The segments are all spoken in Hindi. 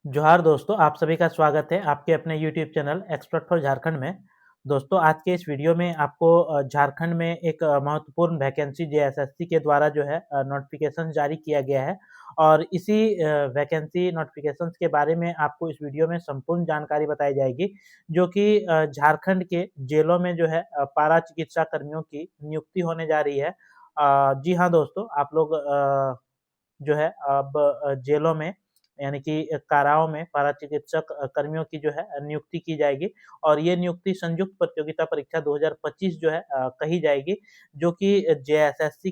जोहार दोस्तों, आप सभी का स्वागत है आपके अपने YouTube channel expert for Jharkhand में। दोस्तों, आज के इस वीडियो में आपको झारखंड में एक महत्वपूर्ण वैकेंसी जेएसएससी के द्वारा जो है नोटिफिकेशन जारी किया गया है और इसी वैकेंसी नोटिफिकेशंस के बारे में आपको इस वीडियो में संपूर्ण जानकारी बताई जाएगी, जो कि झारखंड के जेलों में जो है पारा चिकित्सा कर्मियों की नियुक्ति होने जा रही है। जी हाँ दोस्तों, आप लोग जो है अब जेलों में यानी कि काराओं में पारा चिकित्सक कर्मियों की जो है नियुक्ति की जाएगी और ये नियुक्ति संयुक्त प्रतियोगिता परीक्षा 2025 जो है कही जाएगी, जो कि जेएसएससी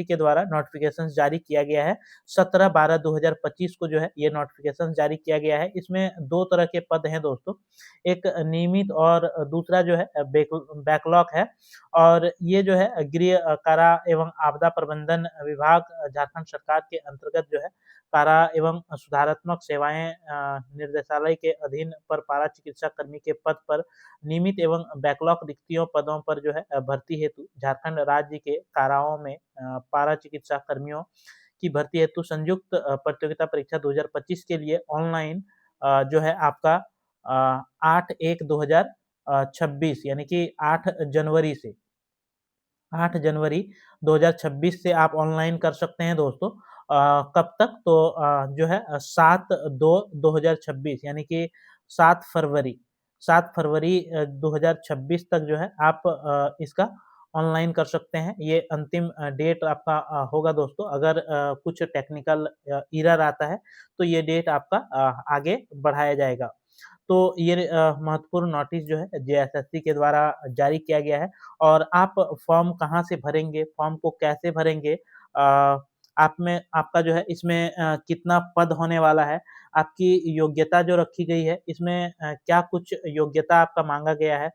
के द्वारा नोटिफिकेशन जारी किया गया है। 17/12/2025 को जो है ये नोटिफिकेशन जारी किया गया है। इसमें दो तरह के पद हैं दोस्तों, एक नियमित और दूसरा जो है बैकलॉग है। और ये जो है गृह कारा एवं आपदा प्रबंधन विभाग झारखंड सरकार के अंतर्गत जो है कारा एवं सुधारात्मक सेवाएं निर्देशालय के अधीन पर पारा चिकित्सा कर्मी के पद पर नियमित एवं बैकलॉग रिक्तियों पदों पर जो है भर्ती हेतु झारखंड राज्य के काराओं में पारा चिकित्सा कर्मियों की भर्ती हेतु संयुक्त प्रतियोगिता परीक्षा 2025 के लिए ऑनलाइन जो है आपका 8/1/2026 यानी कि 8 जनवरी 2026 से आप ऑनलाइन कर सकते हैं दोस्तों। कब तक? तो जो है 7/2/2026 यानी कि 7 फरवरी 2026 तक जो है आप इसका ऑनलाइन कर सकते हैं। ये अंतिम डेट आपका होगा दोस्तों। अगर कुछ टेक्निकल एरर आता है तो ये डेट आपका आगे बढ़ाया जाएगा। तो ये महत्वपूर्ण नोटिस जो है जेएसएससी के द्वारा जारी किया गया है। और आप फॉर्म कहाँ से भरेंगे, फॉर्म को कैसे भरेंगे, आप में आपका जो है इसमें कितना पद होने वाला है, आपकी योग्यता जो रखी गई है इसमें क्या कुछ योग्यता आपका मांगा गया है,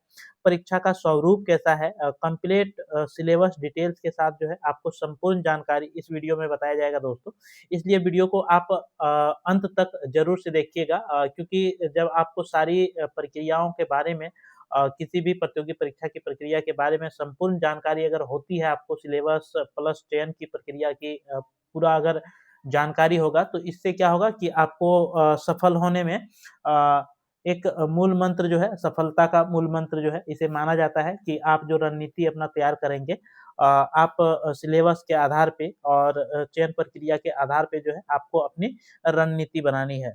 परीक्षा का स्वरूप कैसा है, कंप्लीट सिलेबस डिटेल्स के साथ जो है आपको संपूर्ण जानकारी इस वीडियो में बताया जाएगा दोस्तों। इसलिए वीडियो को आप अंत तक जरूर से देखिएगा, क्योंकि जब आपको सारी प्रक्रियाओं के बारे में किसी भी प्रतियोगी परीक्षा की प्रक्रिया के बारे में संपूर्ण जानकारी अगर होती है, आपको सिलेबस प्लस चयन की प्रक्रिया की पूरा अगर जानकारी होगा, तो इससे क्या होगा कि आपको सफल होने में एक मूल मंत्र जो है, सफलता का मूल मंत्र जो है इसे माना जाता है कि आप जो रणनीति अपना तैयार करेंगे, आप सिलेबस के आधार पे और चयन प्रक्रिया के आधार पे जो है आपको अपनी रणनीति बनानी है।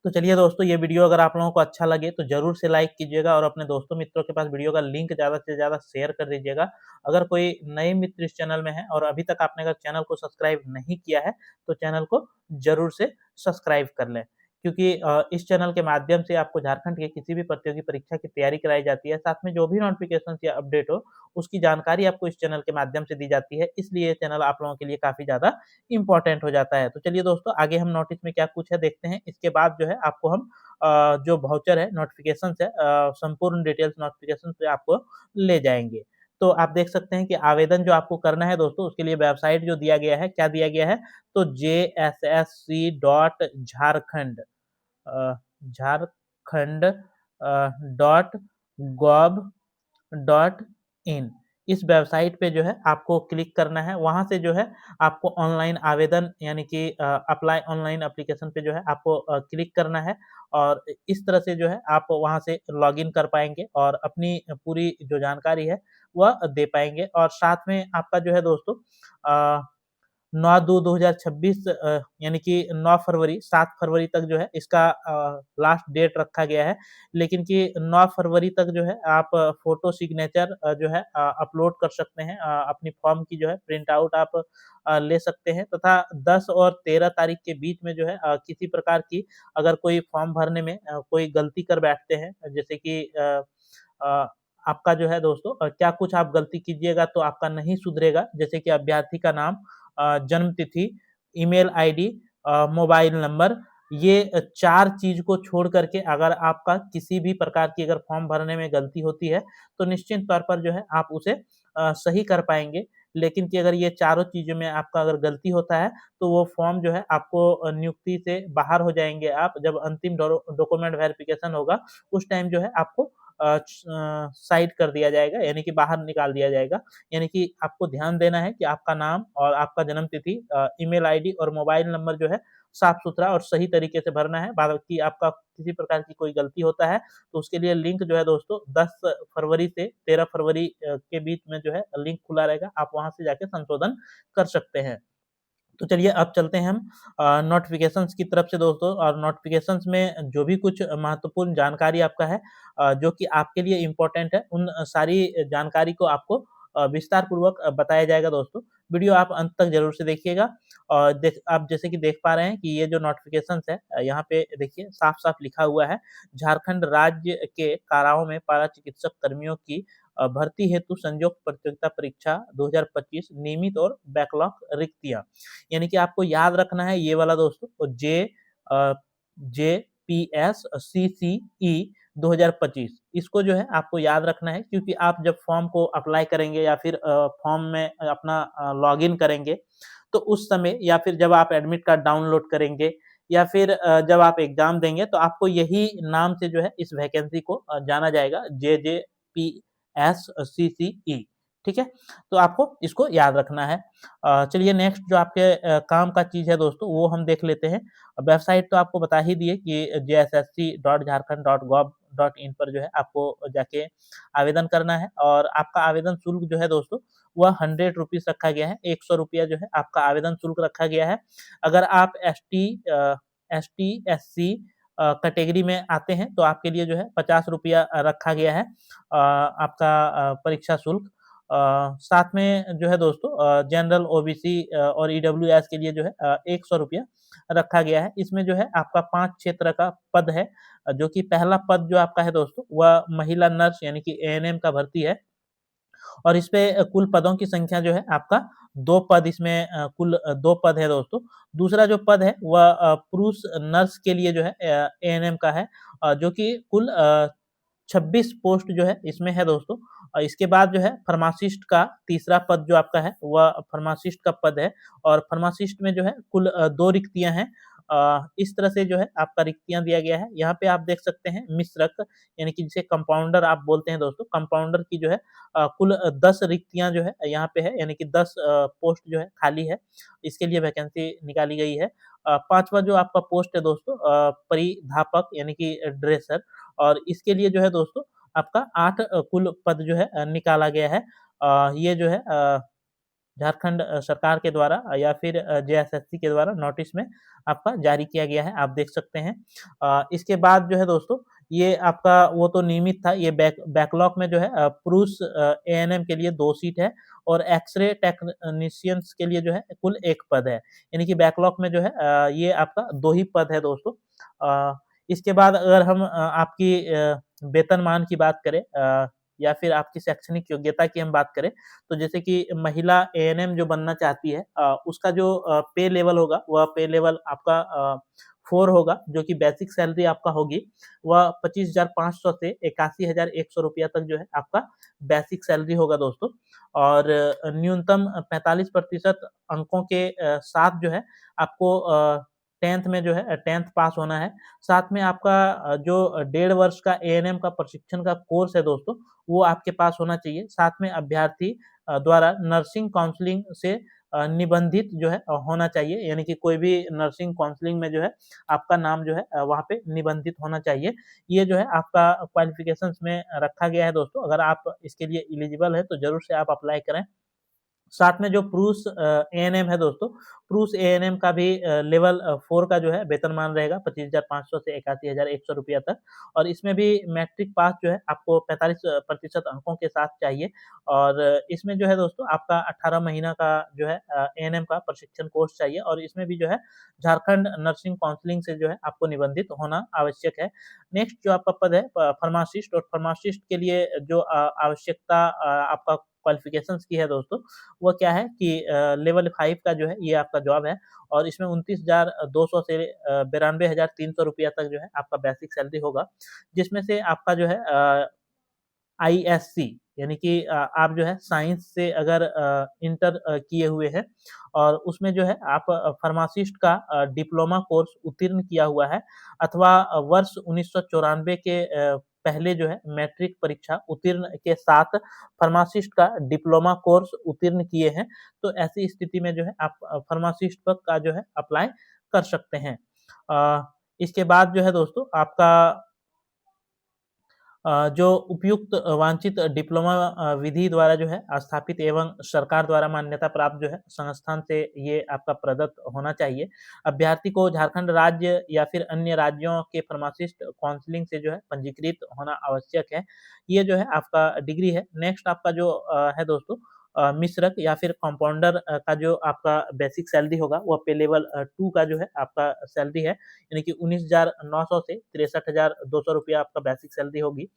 तो चलिए दोस्तों, ये वीडियो अगर आप लोगों को अच्छा लगे तो ज़रूर से लाइक कीजिएगा और अपने दोस्तों मित्रों के पास वीडियो का लिंक ज़्यादा से ज़्यादा शेयर कर दीजिएगा। अगर कोई नए मित्र इस चैनल में है और अभी तक आपने अगर चैनल को सब्सक्राइब नहीं किया है, तो चैनल को ज़रूर से सब्सक्राइब कर लें। क्योंकि इस चैनल के माध्यम से आपको झारखंड के किसी भी प्रतियोगी परीक्षा की तैयारी कराई जाती है, साथ में जो भी नोटिफिकेशन या अपडेट हो, उसकी जानकारी आपको इस चैनल के माध्यम से दी जाती है। इसलिए ये चैनल आप लोगों के लिए काफ़ी ज़्यादा इम्पोर्टेंट हो जाता है। तो चलिए दोस्तों, आगे हम नोटिस में क्या कुछ है देखते हैं। इसके बाद जो है आपको हम जो वाउचर है, नोटिफिकेशंस है, संपूर्ण डिटेल्स नोटिफिकेशन पे आपको ले जाएँगे। तो आप देख सकते हैं कि आवेदन जो आपको करना है दोस्तों, उसके लिए वेबसाइट जो दिया गया है, क्या दिया गया है? तो jssc.झारखंड झारखंड .gov.in इस वेबसाइट पे जो है आपको क्लिक करना है। वहाँ से जो है आपको ऑनलाइन आवेदन यानी कि अप्लाई ऑनलाइन एप्लीकेशन पे जो है आपको क्लिक करना है और इस तरह से जो है आप वहाँ से लॉगिन कर पाएँगे और अपनी पूरी जो जानकारी है वह दे पाएँगे। और साथ में आपका जो है दोस्तों, अ 9/2/2026 यानी कि 9 फरवरी 7 फरवरी तक जो है इसका लास्ट डेट रखा गया है। लेकिन कि 9 फरवरी तक जो है आप फ़ोटो सिग्नेचर जो है अपलोड कर सकते हैं। अपनी फ़ॉर्म की जो है प्रिंट आउट आप ले सकते हैं तथा 10 और 13 तारीख के बीच में जो है किसी प्रकार की अगर कोई फ़ॉर्म भरने में कोई गलती कर बैठते हैं, जैसे कि अ, आपका जो है दोस्तों, क्या कुछ आप गलती कीजिएगा तो आपका नहीं सुधरेगा। जैसे कि अभ्यर्थी का नाम, जन्म तिथि, ईमेल आईडी, मोबाइल नंबर, ये 4 चीज़ को छोड़ कर के अगर आपका किसी भी प्रकार की अगर फॉर्म भरने में गलती होती है, तो निश्चित तौर पर जो है आप उसे सही कर पाएँगे। लेकिन कि अगर ये चारों चीज़ों में आपका अगर गलती होता है, तो वो फॉर्म जो है आपको नियुक्ति से बाहर हो जाएँगे आप। जब अंतिम डॉक्यूमेंट वेरिफिकेशन होगा, उस टाइम जो है आपको साइड कर दिया जाएगा, यानी कि बाहर निकाल दिया जाएगा। यानी कि आपको ध्यान देना है कि आपका नाम और आपका जन्म तिथि, ईमेल आईडी और मोबाइल नंबर जो है साफ-सुथरा और सही तरीके से भरना है। बाकी आपका किसी प्रकार की कोई गलती होता है, तो उसके लिए लिंक जो है दोस्तों 10 फरवरी से 13 फरवरी के बीच में जो है लिंक खुला रहेगा, आप वहाँ से जाके संशोधन कर सकते हैं। तो चलिए अब चलते हैं हम नोटिफ़िकेशंस की तरफ से दोस्तों, और नोटिफ़िकेशंस में जो भी कुछ महत्वपूर्ण जानकारी आपका है, जो कि आपके लिए इम्पोर्टेंट है, उन सारी जानकारी को आपको विस्तार पूर्वक बताया जाएगा दोस्तों। वीडियो आप अंत तक ज़रूर से देखिएगा। और आप जैसे कि देख पा रहे हैं कि ये जो नोटिफ़िकेशंस है, यहाँ पे देखिए साफ-साफ लिखा हुआ है, झारखंड राज्य के काराओं में पारा चिकित्सक कर्मियों की भर्ती हेतु संयोग प्रतियोगिता परीक्षा 2025 नियमित और बैकलॉग रिक्तियाँ। यानी कि आपको याद रखना है ये वाला दोस्तों, अ, जेपीएस सीसीई 2025, इसको जो है आपको याद रखना है, क्योंकि आप जब फॉर्म को अप्लाई करेंगे या फिर फॉर्म में अपना लॉगिन करेंगे, तो उस समय या फिर जब आप एडमिट कार्ड डाउनलोड करेंगे या फिर जब आप एग्ज़ाम देंगे, तो आपको यही नाम से जो है इस वैकेंसी को जाना जाएगा, जेजेपीएससीसीई। ठीक है? तो आपको इसको याद रखना है। चलिए नेक्स्ट जो आपके काम का चीज़ है दोस्तों, वो हम देख लेते हैं। वेबसाइट तो आपको बता ही दिए कि jssc.jharkhand.gov.in पर जो है आपको जाके आवेदन करना है, और आपका आवेदन शुल्क जो है दोस्तों, वह ₹100 रखा गया है, ₹100 जो है आपका आवेदन शुल्क रखा गया है। अगर आप एसटी, एससी कैटेगरी में आते हैं, तो आपके लिए जो है ₹50 रखा गया है आपका परीक्षा शुल्क। साथ में जो है दोस्तों जनरल, ओबीसी और ईडब्ल्यूएस के लिए जो है ₹100 रखा गया है। इसमें जो है आपका 5-6 तरह का पद है, जो कि पहला पद जो आपका है दोस्तों, वह महिला नर्स यानी कि एएनएम का भर्ती है, और इसपे कुल पदों की संख्या जो है आपका 2 पद, इसमें कुल 2 पद है दोस्तों। दूसरा जो पद है वह पुरुष नर्स के लिए जो है एएनएम का है, जो कि कुल 26 पोस्ट जो है इसमें है दोस्तों। इसके बाद जो है फार्मासिस्ट का तीसरा पद जो आपका है, वह फार्मासिस्ट का पद है, और फार्मासिस्ट में जो है कुल 2 रिक्तियाँ हैं। इस तरह से जो है आपका रिक्तियाँ दिया गया है। यहाँ पे आप देख सकते हैं मिश्रक, यानी कि जिसे कंपाउंडर आप बोलते हैं दोस्तों, कंपाउंडर की जो है कुल 10 रिक्तियाँ जो है यहाँ पे है, यानी कि 10 पोस्ट जो है खाली है। इसके लिए वैकेंसी निकाली गई है। 5वाँ जो आपका पोस्ट है दोस्तों, परिधापक यानी कि ड्रेसर, और इसके लिए जो है दोस्तों आपका 8 कुल पद जो है निकाला गया है। ये जो है झारखंड सरकार के द्वारा या फिर जेएसएससी के द्वारा नोटिस में आपका जारी किया गया है, आप देख सकते हैं। इसके बाद जो है दोस्तों, ये आपका वो तो नियमित था, ये बैकलॉग में जो है पुरुष एएनएम के लिए 2 सीट है, और एक्स-रे टेक्नीशियंस के लिए जो है कुल 1 पद है। यानी कि बैकलॉग में जो है ये आपका 2 ही पद है दोस्तों। इसके बाद अगर हम आपकी वेतनमान की बात करें, या फिर आपकी शैक्षणिक योग्यता की हम बात करें, तो जैसे कि महिला एएनएम जो बनना चाहती है, उसका जो पे लेवल होगा, वह पे लेवल आपका 4 होगा, जो कि बेसिक सैलरी आपका होगी, वह 25,500 से ₹81,100 तक जो है आपका बेसिक सैलरी होगा दोस्तों। और न्यूनतम 45% अंकों के साथ जो है आपको 10th में जो है 10th पास होना है। साथ में आपका जो 1.5 वर्ष का एएनएम का प्रशिक्षण का कोर्स है दोस्तों, वो आपके पास होना चाहिए। साथ में अभ्यर्थी द्वारा नर्सिंग काउंसलिंग से निबंधित जो है होना चाहिए, यानी कि कोई भी नर्सिंग काउंसलिंग में जो है आपका नाम जो है वहाँ पे निबंधित होना चाहिए। ये जो है आपका क्वालिफ़िकेशंस में रखा गया है दोस्तों। अगर आप इसके लिए एलिजिबल हैं, तो ज़रूर से आप अप्लाई करें। साथ में जो पुरुष एएनएम है दोस्तों, पुरुष एएनएम का भी लेवल 4 का जो है वेतनमान रहेगा 25,500 से ₹81,100 तक, और इसमें भी मैट्रिक पास जो है आपको 45% अंकों के साथ चाहिए, और इसमें जो है दोस्तों आपका 18 महीना का जो है एएनएम का प्रशिक्षण कोर्स चाहिए, और इसमें भी जो है झारखंड नर्सिंग काउंसलिंग से जो है आपको निबंधित होना आवश्यक है। नेक्स्ट जो आपका पद है फार्मासिस्ट, और फार्मासिस्ट के लिए जो आवश्यकता आपका क्वालिफ़िकेशंस की है दोस्तों, वो क्या है कि लेवल 5 का जो है ये आपका जॉब है, और इसमें 29,200 से ₹92,300 तक जो है आपका बेसिक सैलरी होगा। जिसमें से आपका जो है आईएससी, यानी कि आप जो है साइंस से अगर इंटर किए हुए हैं, और उसमें जो है आप फार्मासिस्ट का डिप्लोमा कोर्स उत्तीर्ण किया हुआ है, अथवा वर्ष 1994 के पहले जो है मैट्रिक परीक्षा उत्तीर्ण के साथ फार्मासिस्ट का डिप्लोमा कोर्स उत्तीर्ण किए हैं, तो ऐसी स्थिति में जो है आप फार्मासिस्ट पद का जो है अप्लाई कर सकते हैं। इसके बाद जो है दोस्तों आपका जो उपयुक्त वांछित डिप्लोमा विधि द्वारा जो है स्थापित एवं सरकार द्वारा मान्यता प्राप्त जो है संस्थान से ये आपका प्रदत्त होना चाहिए। अभ्यर्थी को झारखंड राज्य या फिर अन्य राज्यों के फार्मासिस्ट काउंसलिंग से जो है पंजीकृत होना आवश्यक है। ये जो है आपका डिग्री है। नेक्स्ट आपका जो है दोस्तों मिश्रक या फिर कंपाउंडर का जो आपका बेसिक सैलरी होगा वह पे लेवल 2 का जो है आपका सैलरी है, यानी कि 19,900 से 63,200 रुपया आपका बेसिक सैलरी होगी।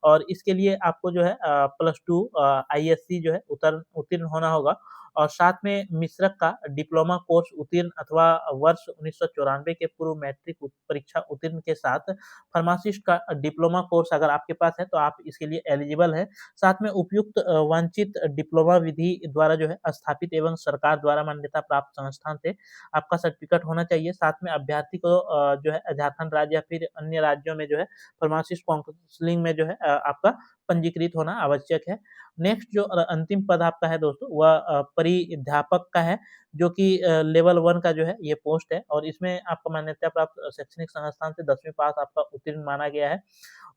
और इसके लिए आपको जो है +2 आईएससी जो है उत्तीर्ण होना होगा और साथ में मिश्रक का डिप्लोमा कोर्स उत्तीर्ण अथवा वर्ष 1994 के पूर्व मैट्रिक परीक्षा उत्तीर्ण के साथ फार्मासिस्ट का डिप्लोमा कोर्स अगर आपके पास है तो आप इसके लिए एलिजिबल है। साथ में उपयुक्त वांछित डिप्लोमा विधि द्वारा जो है स्थापित एवं सरकार द्वारा मान्यता प्राप्त संस्थान से आपका सर्टिफिकेट होना चाहिए। साथ में अभ्यर्थी को जो है झारखंड राज्य या फिर अन्य राज्यों में जो है फार्मासिस्ट काउंसलिंग में जो है आपका पंजीकृत होना आवश्यक है। नेक्स्ट जो अंतिम पद आपका है दोस्तों वह परिध्यापक का है, जो कि लेवल 1 का जो है ये पोस्ट है और इसमें आपका मान्यता प्राप्त शैक्षणिक संस्थान से 10वीं पास आपका उत्तीर्ण माना गया है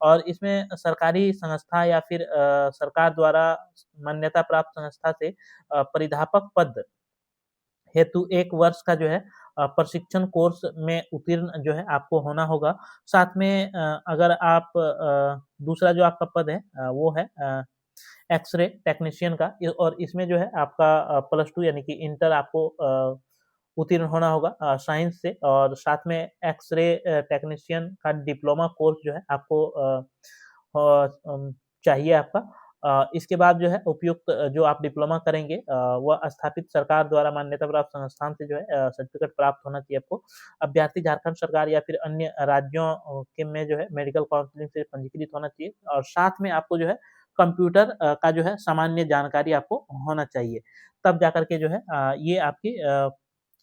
और इसमें सरकारी संस्था या फिर सरकार द्वारा मान्यता प्राप्त संस्था से परिध्यापक पद हेतु 1 वर्ष का जो है प्रशिक्षण कोर्स में उत्तीर्ण जो है आपको होना होगा। साथ में अगर आप दूसरा जो आपका पद है वो है एक्स-रे टेक्नीशियन का और इसमें जो है आपका +2 यानी कि इंटर आपको उत्तीर्ण होना होगा साइंस से और साथ में एक्स-रे टेक्नीशियन का डिप्लोमा कोर्स जो है आपको चाहिए आपका। इसके बाद जो है उपयुक्त जो आप डिप्लोमा करेंगे वह स्थापित सरकार द्वारा मान्यता प्राप्त संस्थान से जो है सर्टिफिकेट प्राप्त होना चाहिए आपको। अभ्यर्थी झारखंड सरकार या फिर अन्य राज्यों के में जो है मेडिकल काउंसलिंग से पंजीकृत होना चाहिए और साथ में आपको जो है कंप्यूटर का जो है सामान्य जानकारी आपको होना चाहिए। तब जाकर के जो है ये आपकी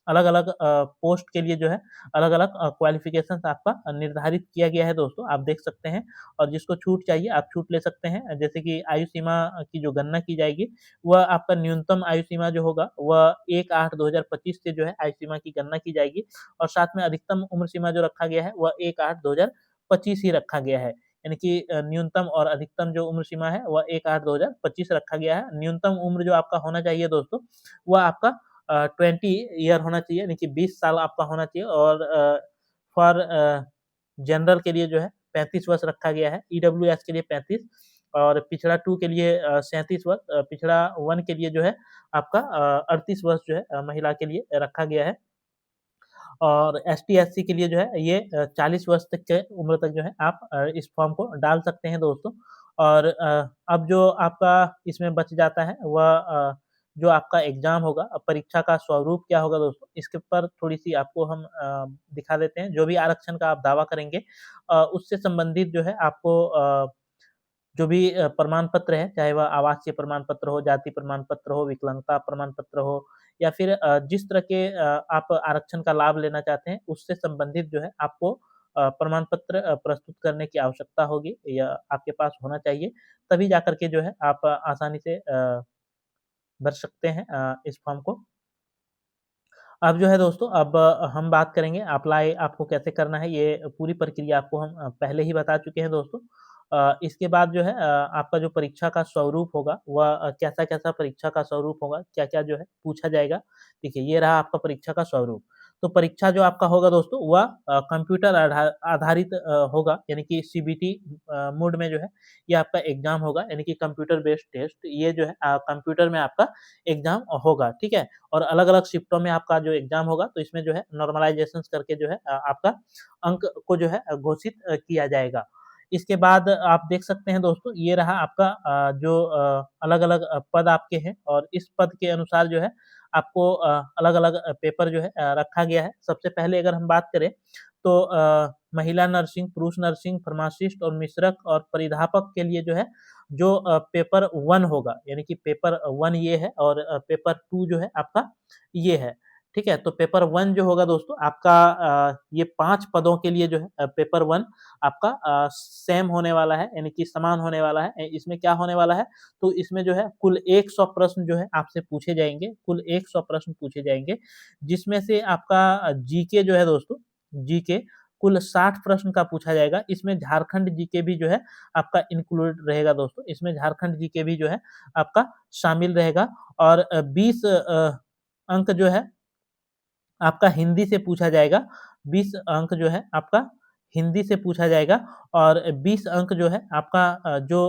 अलग-अलग पोस्ट के लिए जो है अलग-अलग क्वालिफ़िकेशंस आपका निर्धारित किया गया है दोस्तों, आप देख सकते हैं और जिसको छूट चाहिए आप छूट ले सकते हैं। जैसे कि आयु सीमा की जो गणना की जाएगी, वह आपका न्यूनतम आयु सीमा जो होगा वह 1/8/2025 से जो है आयु सीमा की गणना की जाएगी और साथ में अधिकतम उम्र सीमा जो रखा गया है वह 1/8/2025 ही रखा गया है। यानी कि न्यूनतम और अधिकतम जो उम्र सीमा है वह 1/8/2025 रखा गया है। न्यूनतम उम्र जो आपका होना चाहिए दोस्तों, वह आपका 20 ईयर होना चाहिए यानी कि 20 साल आपका होना चाहिए और फॉर जनरल के लिए जो है 35 वर्ष रखा गया है, ईडब्ल्यूएस के लिए 35 और पिछड़ा 2 के लिए 37 वर्ष, पिछड़ा 1 के लिए जो है आपका 38 वर्ष जो है महिला के लिए रखा गया है और एसटी-एससी के लिए जो है ये 40 वर्ष तक के उम्र तक जो है आप इस फॉर्म को डाल सकते हैं दोस्तों। और अब जो आपका इसमें बच जाता है वह जो आपका एग्ज़ाम होगा परीक्षा का स्वरूप क्या होगा दोस्तों, इसके ऊपर थोड़ी-सी आपको हम दिखा देते हैं। जो भी आरक्षण का आप दावा करेंगे उससे संबंधित जो है आपको जो भी प्रमाण पत्र है, चाहे वह आवासीय प्रमाण पत्र हो, जाति प्रमाण पत्र हो, विकलांगता प्रमाण पत्र हो या फिर जिस तरह के आप आरक्षण का लाभ लेना चाहते हैं, उससे संबंधित जो है आपको प्रमाण पत्र प्रस्तुत करने की आवश्यकता होगी या आपके पास होना चाहिए। तभी जाकर के जो है आप आसानी से भर सकते हैं इस फॉर्म को। अब जो है दोस्तों अब हम बात करेंगे अप्लाई आपको कैसे करना है, ये पूरी प्रक्रिया आपको हम पहले ही बता चुके हैं दोस्तों। इसके बाद जो है आपका जो परीक्षा का स्वरूप होगा वह कैसा-कैसा परीक्षा का स्वरूप होगा, क्या-क्या जो है पूछा जाएगा। देखिए ये रहा आपका परीक्षा का स्वरूप। तो परीक्षा जो आपका होगा दोस्तों वह कंप्यूटर आधारित होगा यानी कि सीबीटी मोड में जो है ये आपका एग्ज़ाम होगा यानी कि कंप्यूटर बेस्ड टेस्ट ये जो है कंप्यूटर में आपका एग्ज़ाम होगा, ठीक है? और अलग-अलग शिफ्टों में आपका जो एग्ज़ाम होगा तो इसमें जो है नॉर्मलाइज़ेशंस करके जो है आपका अंक को जो है घोषित किया जाएगा। इसके बाद आप देख सकते हैं दोस्तों ये रहा आपका जो अलग-अलग पद आपके हैं और इस पद के अनुसार जो है आपको अलग-अलग पेपर जो है रखा गया है। सबसे पहले अगर हम बात करें तो महिला नर्सिंग, पुरुष नर्सिंग, फार्मासिस्ट और मिश्रक और परिधापक के लिए जो है जो पेपर 1 होगा यानी कि पेपर 1 ये है और पेपर 2 जो है आपका ये है। ठीक है? तो पेपर 1 जो होगा दोस्तों आपका ये 5 पदों के लिए जो है पेपर 1 आपका सेम होने वाला है, यानी कि समान होने वाला है। इसमें क्या होने वाला है, तो इसमें जो है कुल 100 प्रश्न जो है आपसे पूछे जाएँगे, कुल 100 प्रश्न पूछे जाएँगे, जिसमें से आपका जीके जो है दोस्तों, जीके कुल 60 प्रश्न का पूछा जाएगा। इसमें झारखंड जीके भी जो है आपका इंक्लूड रहेगा दोस्तों, इसमें झारखंड जीके भी जो है आपका शामिल रहेगा और 20 अंक जो है आपका हिंदी से पूछा जाएगा, 20 अंक जो है आपका हिंदी से पूछा जाएगा और 20 अंक जो है आपका जो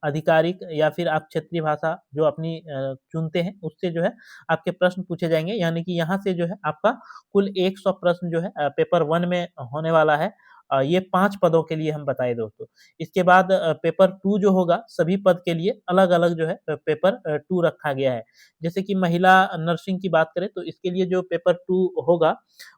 आधिकारिक या फिर आप क्षेत्रीय भाषा जो अपनी चुनते हैं, उससे जो है आपके प्रश्न पूछे जाएँगे। यानी कि यहाँ से जो है आपका कुल 100 प्रश्न जो है पेपर 1 में होने वाला है। ये 5 पदों के लिए हम बताए दोस्तों। इसके बाद पेपर 2 जो होगा, सभी पद के लिए अलग-अलग जो है पेपर 2 रखा गया है। जैसे कि महिला नर्सिंग की बात करें तो इसके लिए जो पेपर 2 होगा,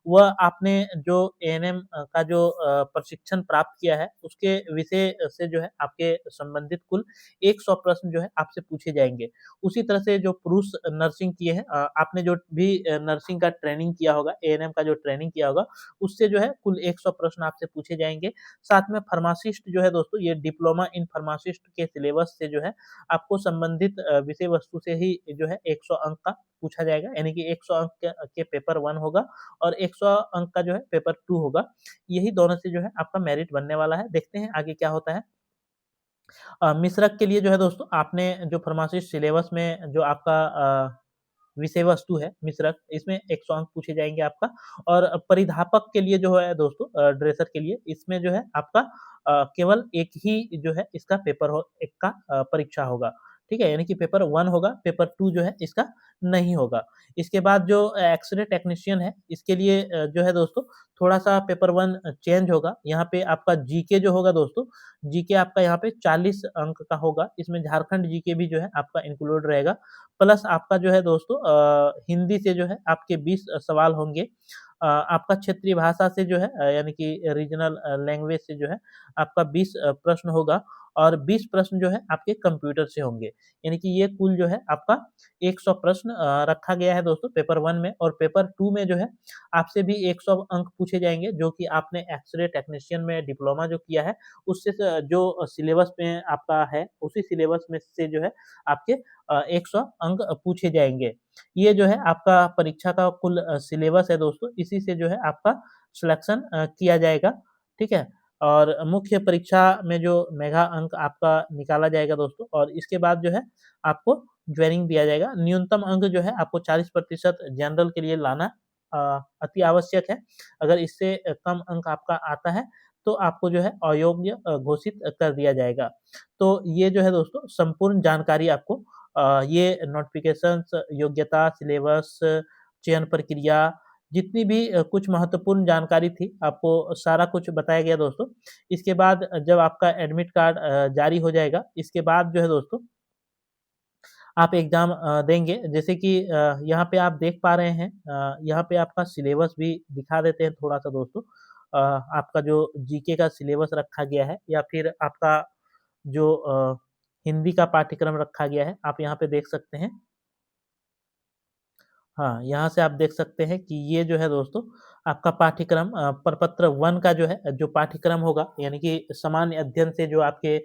वह आपने जो एएनएम का जो प्रशिक्षण प्राप्त किया है, उसके विषय से जो है आपके संबंधित कुल 100 प्रश्न जो है आपसे पूछे जाएँगे। उसी तरह से जो पुरुष नर्सिंग किए हैं आपने जो भी नर्सिंग का ट्रेनिंग किया होगा, एएनएम का जो ट्रेनिंग किया होगा, उससे जो है कुल 100 प्रश्न आपसे पूछे जाएँगे। साथ में फार्मासिस्ट जो है दोस्तों, ये डिप्लोमा इन फार्मासिस्ट के सिलेबस से जो है आपको संबंधित विषय वस्तु से ही जो है 100 अंक का पूछा जाएगा, यानी कि 100 अंक के पेपर 1 होगा और 100 अंक का जो है पेपर 2 होगा। यही दोनों से जो है आपका मेरिट बनने वाला है। देखते हैं आगे क्या होता है। मिश्रक के लिए जो है दोस्तों आपने जो फार्मासिस्ट सिलेबस में जो आपका विषय वस्तु है मिश्रक, इसमें 100 अंक पूछे जाएँगे आपका और परिधापक के लिए जो है दोस्तों ड्रेसर के लिए इसमें जो है आपका केवल एक ही जो है इसका पेपर एक का परीक्षा होगा। ठीक है? यानी कि पेपर 1 होगा, पेपर 2 जो है इसका नहीं होगा। इसके बाद जो एक्स-रे टेक्नीशियन है, इसके लिए जो है दोस्तों थोड़ा-सा पेपर 1 चेंज होगा। यहाँ पे आपका जीके जो होगा दोस्तों, जीके आपका यहाँ पे 40 अंक का होगा। इसमें झारखंड जीके भी जो है आपका इंक्लूड रहेगा। प्लस आपका जो है दोस्तों हिंदी से जो है आपके 20 सवाल होंगे। आपका क्षेत्रीय भाषा से जो है यानी कि रीजनल लैंग्वेज से जो है आपका 20 प्रश्न होगा और 20 प्रश्न जो है आपके कंप्यूटर से होंगे। यानी कि ये कुल जो है आपका 100 प्रश्न रखा गया है दोस्तों पेपर 1 में और पेपर 2 में जो है आपसे भी 100 अंक पूछे जाएँगे जो कि आपने एक्स-रे टेक्नीशियन में डिप्लोमा जो किया है, उससे जो सिलेबस में आपका है, उसी सिलेबस में से जो है आपके 100 अंक पूछे जाएँगे। ये जो है आपका परीक्षा का कुल सिलेबस है दोस्तों, इसी से जो है आपका सिलेक्शन किया जाएगा, ठीक है? और मुख्य परीक्षा में जो मेगा अंक आपका निकाला जाएगा दोस्तों और इसके बाद जो है आपको जॉइनिंग दिया जाएगा। न्यूनतम अंक जो है आपको 40% जनरल के लिए लाना अ, अति आवश्यक है। अगर इससे कम अंक आपका आता है, तो आपको जो है अयोग्य घोषित कर दिया जाएगा। तो ये जो है दोस्तों संपूर्ण जानकारी आपको ये नोटिफ़िकेशंस, योग्यता, सिलेबस, चयन प्रक्रिया, जितनी भी कुछ महत्वपूर्ण जानकारी थी, आपको सारा कुछ बताया गया दोस्तों। इसके बाद जब आपका एडमिट कार्ड जारी हो जाएगा, इसके बाद जो है दोस्तों आप एग्ज़ाम देंगे। जैसे कि यहाँ पे आप देख पा रहे हैं यहाँ पे आपका सिलेबस भी दिखा देते हैं थोड़ा-सा दोस्तों। आपका जो जीके का सिलेबस रखा गया है या फिर आपका जो हिंदी का पाठ्यक्रम रखा गया है, आप यहाँ पे देख सकते हैं। हाँ, यहाँ से आप देख सकते हैं कि ये जो है दोस्तों आपका पाठ्यक्रम प्रपत्र 1 का जो है जो पाठ्यक्रम होगा यानी कि सामान्य अध्ययन से जो आपके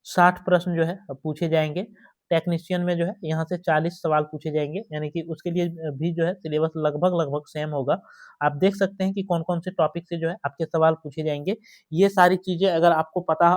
60 प्रश्न जो है पूछे जाएँगे। टेक्नीशियन में जो है यहाँ से 40 सवाल पूछे जाएँगे यानी कि उसके लिए भी जो है सिलेबस लगभग-लगभग सेम होगा। आप देख सकते हैं कि कौन-कौन से टॉपिक से जो है आपके सवाल पूछे जाएँगे। ये सारी चीज़ें अगर आपको पता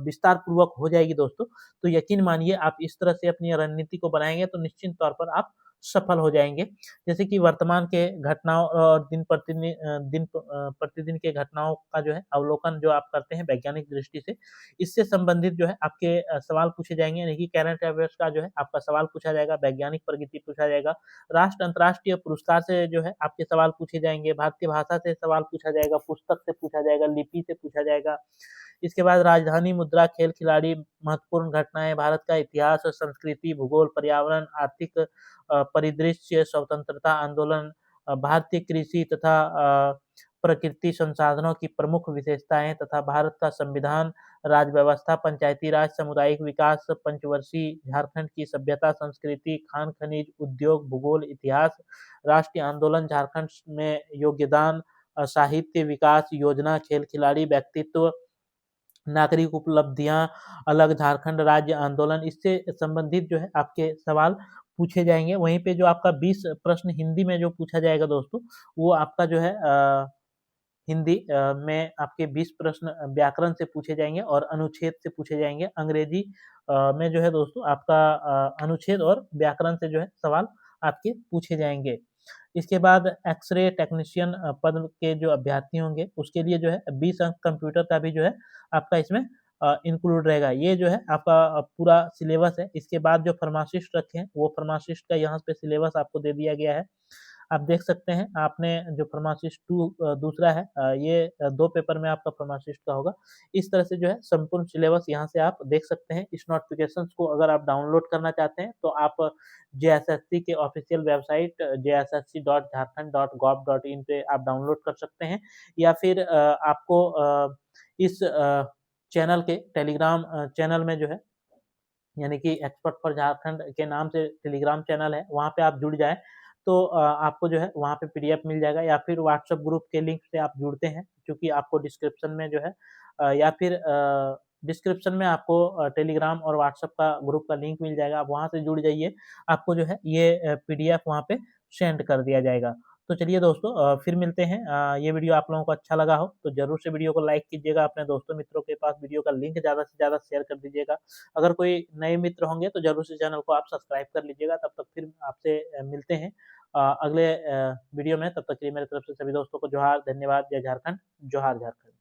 विस्तार पूर्वक हो जाएगी दोस्तों, तो यकीन मानिए आप इस तरह से अपनी रणनीति को बनाएँगे तो निश्चित तौर पर आप सफल हो जाएँगे। जैसे कि वर्तमान के घटनाओं और प्रतिदिन के घटनाओं का जो है अवलोकन जो आप करते हैं वैज्ञानिक दृष्टि से, इससे संबंधित जो है आपके सवाल पूछे जाएँगे यानी कि करंट अफेयर्स का जो है आपका सवाल पूछा जाएगा, वैज्ञानिक प्रगति पूछा जाएगा, राष्ट्र अंतर्राष्ट्रीय पुरस्कार से जो है आपके सवाल पूछे जाएँगे, भारतीय भाषा से सवाल पूछा जाएगा, पुस्तक से पूछा जाएगा, लिपि से पूछा जाएगा। इसके बाद राजधानी मुद्रा, खेल खिलाड़ी, महत्वपूर्ण घटनाएँ, भारत का इतिहास और संस्कृति, भूगोल, पर्यावरण, आर्थिक परिदृश्य, स्वतंत्रता आंदोलन भारतीय कृषि तथा प्रकृति संसाधनों की प्रमुख विशेषताएं तथा भारत का संविधान, राज्य व्यवस्था, पंचायती राज, सामुदायिक विकास, पंचवर्षीय झारखंड की सभ्यता, संस्कृति, खान खनिज, उद्योग, भूगोल, इतिहास, राष्ट्रीय आंदोलन, झारखंड में योगदान, साहित्य, विकास योजना, खेल खिलाड़ी, व्यक्तित्व, नागरिक उपलब्धियां, अलग झारखंड राज्य आंदोलन, इससे संबंधित जो है आपके सवाल पूछे जाएंगे। वहीं पे जो आपका 20 प्रश्न हिंदी में जो पूछा जाएगा दोस्तों, वो आपका जो है हिंदी में आपके 20 प्रश्न व्याकरण से पूछे जाएंगे और अनुच्छेद से पूछे जाएंगे। अंग्रेजी में जो है दोस्तों आपका अनुच्छेद और व्याकरण से जो है सवाल आपके पूछे जाएंगे। इसके बाद एक्स-रे टेक्नीशियन पद के जो अभ्यर्थी होंगे उसके लिए जो है 20 अंक कंप्यूटर का भी जो है आपका इसमें इंक्लूड रहेगा। ये जो है आपका पूरा सिलेबस है। इसके बाद जो फार्मासिस्ट रखे हैं वो फार्मासिस्ट का यहाँ पे सिलेबस आपको दे दिया गया है। आप देख सकते हैं आपने जो फार्मासिस्ट 2 दूसरा है, ये 2 पेपर में आपका फार्मासिस्ट का होगा। इस तरह से जो है संपूर्ण सिलेबस यहाँ से आप देख सकते हैं। इस नोटिफिकेशंस को अगर आप डाउनलोड करना चाहते हैं तो आप जेएसएससी के ऑफिशियल वेबसाइट jssc.jharkhand.gov.in पे आप डाउनलोड कर सकते हैं, या फिर आपको इस चैनल के टेलीग्राम चैनल में जो है, यानी कि एक्सपर्ट फॉर झारखंड के नाम से टेलीग्राम चैनल है, वहाँ पे आप जुड़ जाएँ तो आपको जो है वहाँ पे पीडीएफ मिल जाएगा, या फिर व्हाट्सएप ग्रुप के लिंक से आप जुड़ते हैं, क्योंकि आपको डिस्क्रिप्शन में जो है या फिर डिस्क्रिप्शन में आपको टेलीग्राम और व्हाट्सएप का ग्रुप का लिंक मिल जाएगा, आप वहाँ से जुड़ जाइए। आपको जो है ये पीडीएफ वहाँ पे सेंड कर दिया जाएगा। तो चलिए दोस्तों, फिर मिलते हैं। ये वीडियो आप लोगों को अच्छा लगा हो तो ज़रूर से वीडियो को लाइक कीजिएगा, अपने दोस्तों मित्रों के पास वीडियो का लिंक ज़्यादा से ज़्यादा शेयर कर दीजिएगा। अगर कोई नए मित्र होंगे तो ज़रूर से चैनल को आप सब्सक्राइब कर लीजिएगा। तब तक फिर आपसे मिलते हैं अगले वीडियो में। तब तक के लिए मेरी तरफ से सभी दोस्तों को जोहार, धन्यवाद। जय झारखंड, जोहार झारखंड।